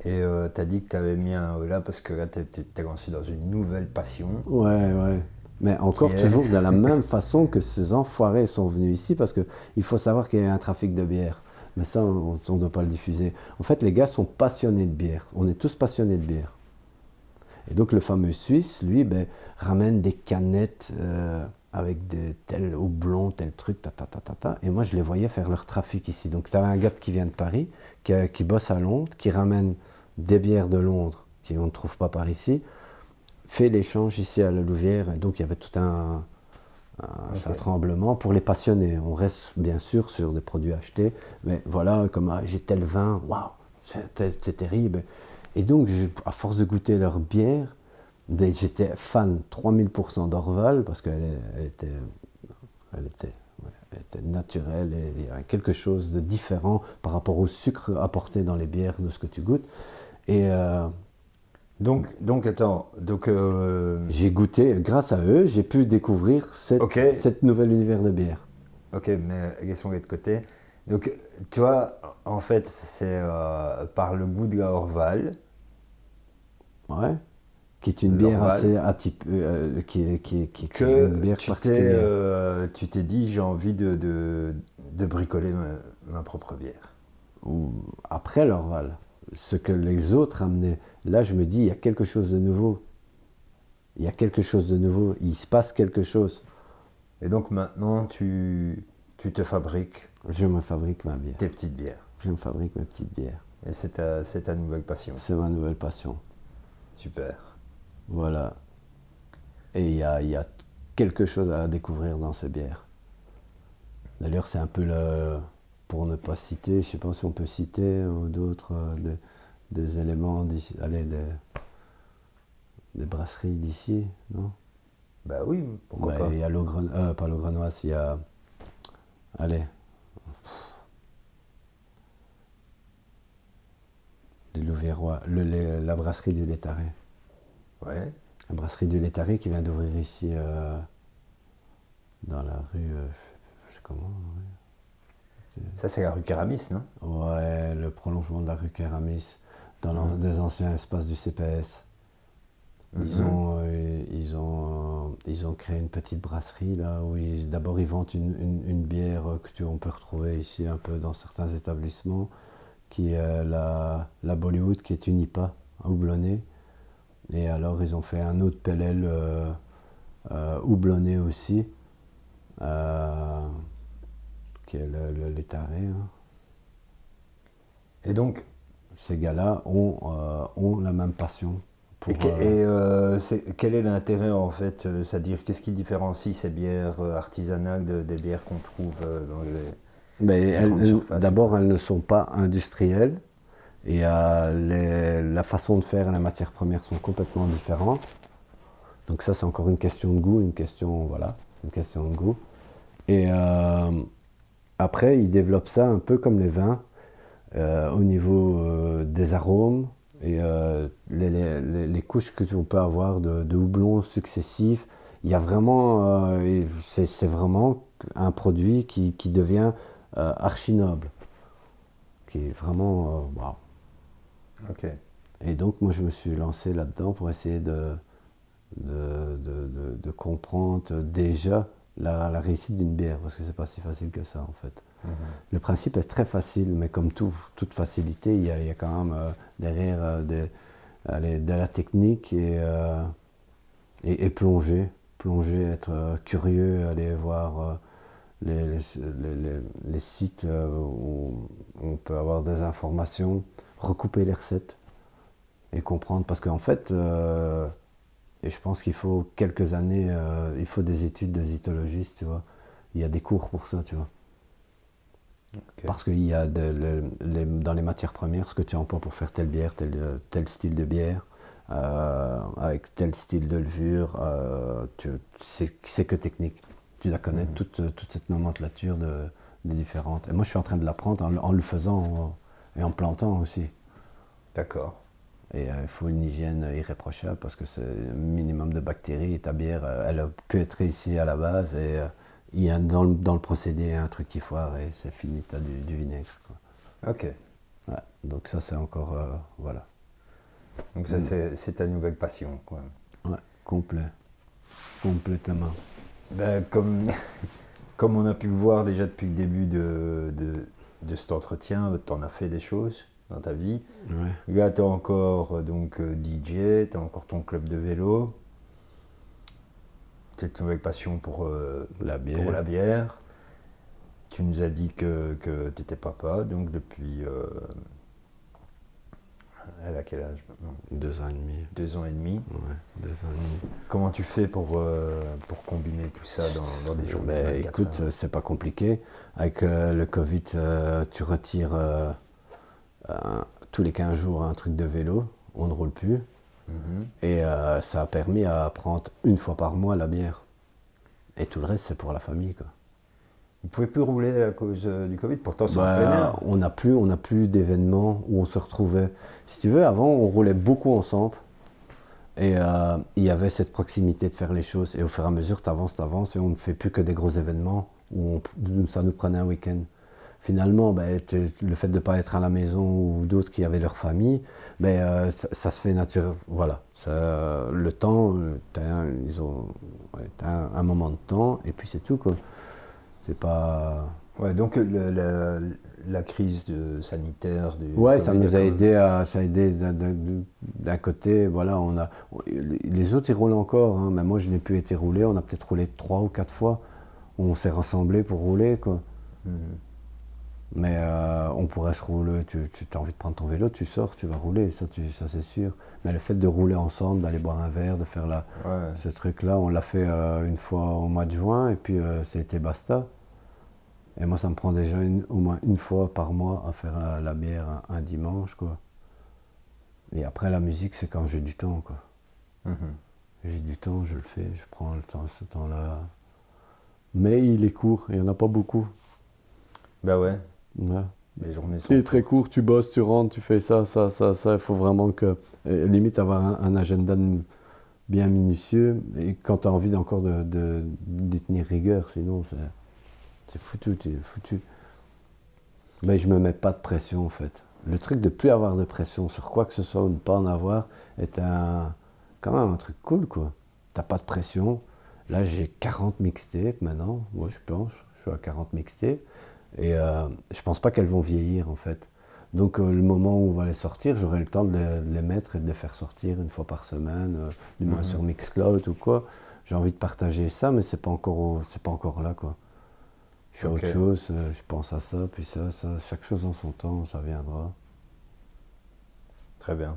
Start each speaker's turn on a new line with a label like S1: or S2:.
S1: Et t'as dit que t'avais mis un là parce que là, t'es lancé dans une nouvelle passion
S2: Ouais, ouais. Mais
S1: qui
S2: encore
S1: est...
S2: toujours de la même façon que ces enfoirés sont venus ici, parce que il faut savoir qu'il y a un trafic de bière. Mais ça, on ne doit pas le diffuser. En fait, les gars sont passionnés de bière. On est tous passionnés de bière. Et donc le fameux Suisse, lui, ben, ramène des canettes avec tel houblon, tel truc, ta, ta, ta, ta, ta. Et moi, je les voyais faire leur trafic ici. Donc tu as un gars qui vient de Paris, qui bosse à Londres, qui ramène des bières de Londres qu'on ne trouve pas par ici, fait l'échange ici à la Louvière. Et donc il y avait tout
S1: Ok.
S2: un tremblement pour les passionnés. On reste bien sûr sur des produits achetés, mais voilà, comme j'ai tel vin, waouh, c'est terrible. Et donc, à force de goûter leur bière, j'étais fan 3000% d'Orval parce elle était, ouais, elle était naturelle et il y a quelque chose de différent par rapport au sucre apporté dans les bières de ce que tu goûtes. Et
S1: Donc attends, donc
S2: j'ai goûté, grâce à eux, j'ai pu découvrir
S1: ok,
S2: cette nouvelle univers de bière.
S1: ok, mais laissons de côté. Donc tu vois, en fait, c'est par le goût de la Orval,
S2: Ouais. Qui est une
S1: de
S2: bière
S1: l'Orval,
S2: assez atypique, qui est une
S1: que
S2: bière particulière.
S1: tu t'es dit j'ai envie de bricoler ma propre bière.
S2: Ou après l'Orval, ce que les autres amenaient, là je me dis, il y a quelque chose de nouveau. Il y a quelque chose de nouveau, il se passe quelque chose.
S1: Et donc maintenant, tu te fabriques
S2: Je me fabrique ma bière.
S1: tes petites bières.
S2: Je me fabrique ma petite bière.
S1: Et c'est ta nouvelle passion.
S2: C'est ma nouvelle passion.
S1: Super.
S2: Voilà. Et il y a quelque chose à découvrir dans ces bières. D'ailleurs, c'est un peu le. Pour ne pas citer, je ne sais pas si on peut citer ou d'autres des éléments d'ici, allez, des brasseries d'ici, non?
S1: Bah oui, pourquoi
S2: Ouais, il
S1: pas.
S2: y a pas l'Augrenoise, il y a, allez, les Louviérois, la brasserie du Létaré.
S1: Ouais.
S2: La brasserie du Létaré qui vient d'ouvrir ici dans la rue, je sais comment,
S1: Ça, c'est la rue Caramis, non?
S2: ouais, le prolongement de la rue Kéramis, dans des anciens espaces du CPS.
S1: Mhm.
S2: Ils ont créé une petite brasserie là où d'abord ils vendent une bière on peut retrouver ici un peu dans certains établissements, qui est la Bollywood, qui est une IPA houblonnée. Et alors ils ont fait un autre PLL houblonné aussi, euh, qui est le Létaré, hein.
S1: Et donc,
S2: Ces gars-là ont la même passion
S1: et,
S2: pour.
S1: quel est l'intérêt en fait? C'est-à-dire, qu'est-ce qui différencie ces bières artisanales des bières qu'on trouve dans
S2: Mais
S1: les grandes surfaces ou
S2: d'abord,
S1: quoi?
S2: elles ne sont pas industrielles et la façon de faire et la matière première sont complètement différentes. Donc ça, c'est encore une question de goût, voilà, une question de goût. Et après, ils développent ça un peu comme les vins, au niveau des arômes et les couches que on peut avoir de houblons successifs. Il y a vraiment, c'est vraiment un produit qui devient archi noble, qui est vraiment, waouh.
S1: Ok.
S2: Et donc moi je me suis lancé là-dedans pour essayer de comprendre déjà la réussite d'une bière, parce que c'est pas si facile que ça en fait.
S1: Mhm.
S2: Le principe est très facile, mais comme toute facilité, il y a quand même derrière allez, de la technique et plonger, être curieux, aller voir les sites où on peut avoir des informations, recouper les recettes et comprendre. Parce qu'en fait, et je pense qu'il faut quelques années, il faut des études de zytologiste, tu vois. Il y a des cours pour ça, tu vois.
S1: Ok.
S2: Parce qu'il y a dans les matières premières ce que tu emploies pour faire telle bière, tel style de bière, avec tel style de levure, c'est que technique. Tu dois connaître
S1: Mhm.
S2: toute cette nomenclature des différentes. Et moi, je suis en train de l'apprendre en le faisant et en plantant aussi.
S1: D'accord.
S2: Et il faut une hygiène irréprochable parce que c'est un minimum de bactéries et ta bière, elle a pu être réussie à la base et il y a dans le procédé un truc qui foire et c'est fini, tu as du vinaigre, quoi.
S1: Ok.
S2: Ouais, donc ça c'est encore, voilà.
S1: Donc ça, c'est ta nouvelle passion, quoi.
S2: Ouais, complet. Complètement.
S1: Ben, comme on a pu le voir déjà depuis le début de cet entretien, tu en as fait des choses dans ta vie.
S2: Ouais.
S1: Là, tu as encore donc, DJ, tu as encore ton club de vélo, cette nouvelle passion pour
S2: La bière.
S1: pour la bière. Tu nous as dit que tu étais papa, donc depuis... elle a quel âge maintenant?
S2: 2 ans et demi.
S1: 2 ans et demi.
S2: Ouais, 2 ans et demi.
S1: Comment tu fais pour combiner tout ça dans des journées de
S2: Ben,
S1: 24
S2: écoute,
S1: heures?
S2: c'est pas compliqué. Avec le Covid, tu retires tous les 15 jours un truc de vélo. On ne roule plus.
S1: Mhm.
S2: Et ça a permis à prendre une fois par mois la bière. Et tout le reste, c'est pour la famille, quoi.
S1: Vous ne pouvez plus rouler à cause du Covid, pourtant c'est en plein air.
S2: On n'a plus d'événements où on se retrouvait. Si tu veux, avant, on roulait beaucoup ensemble. Et il y avait cette proximité de faire les choses. Et au fur et à mesure, tu avances, et on ne fait plus que des gros événements où ça nous prenait un week-end. Finalement, le fait de ne pas être à la maison ou d'autres qui avaient leur famille, ça se fait naturel. Voilà. Le temps, tu as un moment de temps, et puis c'est tout, quoi. C'est pas...
S1: Ouais, donc la crise sanitaire du
S2: Ouais,
S1: Covid
S2: ça nous a
S1: quand
S2: aidé ça a aidé d'un côté, voilà, les autres ils roulent encore, hein, mais moi je n'ai plus été roulé, on a peut-être roulé 3 ou 4 fois, on s'est rassemblés pour rouler, quoi.
S1: Mhm.
S2: Mais on pourrait se rouler, tu as envie de prendre ton vélo, tu sors, tu vas rouler, ça c'est sûr. Mais le fait de rouler ensemble, d'aller boire un verre, de faire
S1: Ouais.
S2: ce truc-là, on l'a fait une fois au mois de juin, et puis ça a été basta. Et moi, ça me prend déjà au moins une fois par mois à faire la bière un dimanche, quoi. Et après, la musique, c'est quand j'ai du temps, quoi.
S1: Mhm.
S2: J'ai du temps, je le fais, je prends le temps, ce temps-là. Mais il est court, il n'y en a pas beaucoup.
S1: Bah ouais,
S2: Ouais.
S1: les journées sont
S2: Il est très
S1: courtes.
S2: court, tu bosses, tu rentres, tu fais ça. Il faut vraiment limite avoir un agenda bien minutieux. Et quand tu as envie encore d'y tenir rigueur, sinon c'est foutu, tu es foutu. Mais je me mets pas de pression en fait. Le truc de plus avoir de pression sur quoi que ce soit ou ne pas en avoir est quand même un truc cool, quoi. T'as pas de pression. Là j'ai 40 mixtapes maintenant, moi je pense, je suis à 40 mixtapes. Et je pense pas qu'elles vont vieillir en fait. Donc le moment où on va les sortir, j'aurai le temps de les mettre et de les faire sortir une fois par semaine, du moins sur Mixcloud ou quoi. J'ai envie de partager ça, mais c'est pas encore là, quoi. Je suis à autre
S1: Ok.
S2: chose, je pense à ça, puis ça, chaque chose en son temps, ça viendra.
S1: Très bien.